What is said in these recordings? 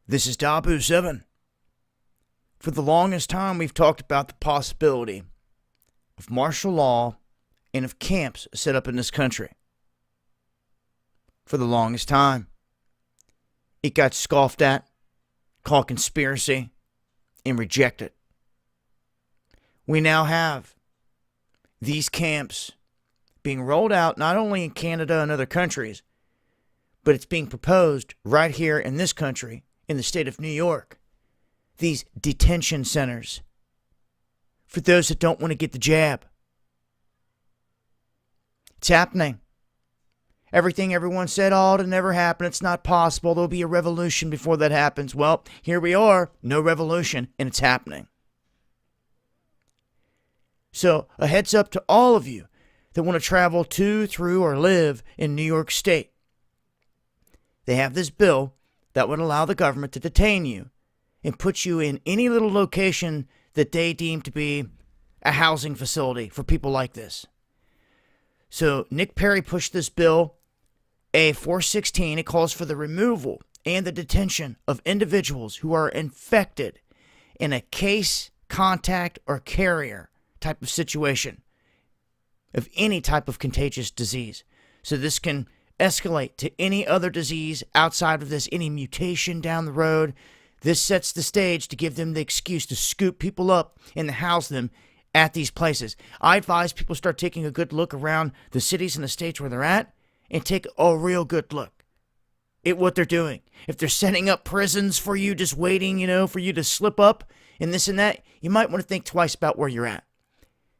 This is Dabu7. For the longest time, we've talked about the possibility of martial law and of camps set up in this country. For the longest time, it got scoffed at, called conspiracy, and rejected. We now have these camps being rolled out not only in Canada and other countries, but it's being proposed right here in this country, in the state of New York. These detention centers for those that don't want to get the jab. It's happening. Everything everyone said, oh, it'll never happen. It's not possible. There'll be a revolution before that happens. Well, here we are. No revolution, and it's happening. So, a heads up to all of you that want to travel to, through, or live in New York State. They have this bill that would allow the government to detain you and put you in any little location that they deem to be a housing facility for people like this. So Nick Perry pushed this bill, A416. It calls for the removal and the detention of individuals who are infected in a case, contact, or carrier type of situation of any type of contagious disease. So this can escalate to any other disease outside of this, any mutation down the road. This sets the stage to give them the excuse to scoop people up and house them at these places. I advise people start taking a good look around the cities and the states where they're at and take a real good look at what they're doing. If they're setting up prisons for you, just waiting, for you to slip up and this and that, you might want to think twice about where you're at.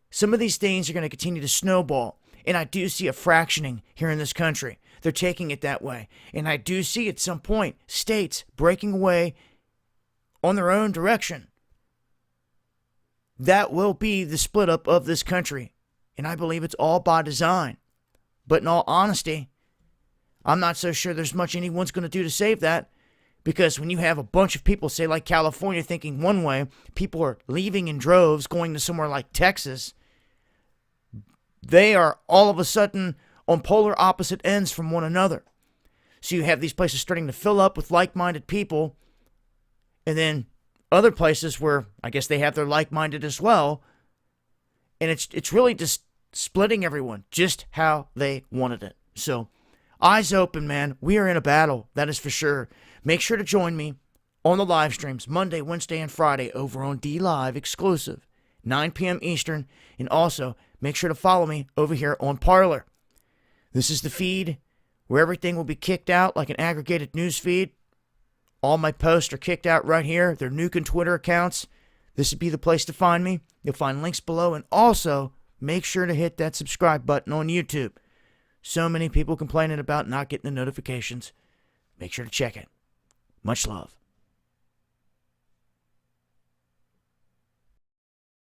Some of these things are going to continue to snowball, and I do see a fractioning here in this country. They're taking it that way. And I do see at some point states breaking away on their own direction. That will be the split up of this country. And I believe it's all by design. But in all honesty, I'm not so sure there's much anyone's going to do to save that. Because when you have a bunch of people, say like California, thinking one way, people are leaving in droves, going to somewhere like Texas, they are all of a sudden on polar opposite ends from one another. So you have these places starting to fill up with like-minded people, and then other places where I guess they have their like-minded as well, and it's really just splitting everyone just how they wanted it. So eyes open, man. We are in a battle, that is for sure. Make sure to join me on the live streams Monday, Wednesday, and Friday over on D Live exclusive, 9 p.m. Eastern, and also make sure to follow me over here on Parler. This is the feed where everything will be kicked out like an aggregated news feed. All my posts are kicked out right here. They're nuking Twitter accounts. This would be the place to find me. You'll find links below. And also, make sure to hit that subscribe button on YouTube. So many people complaining about not getting the notifications. Make sure to check it. Much love.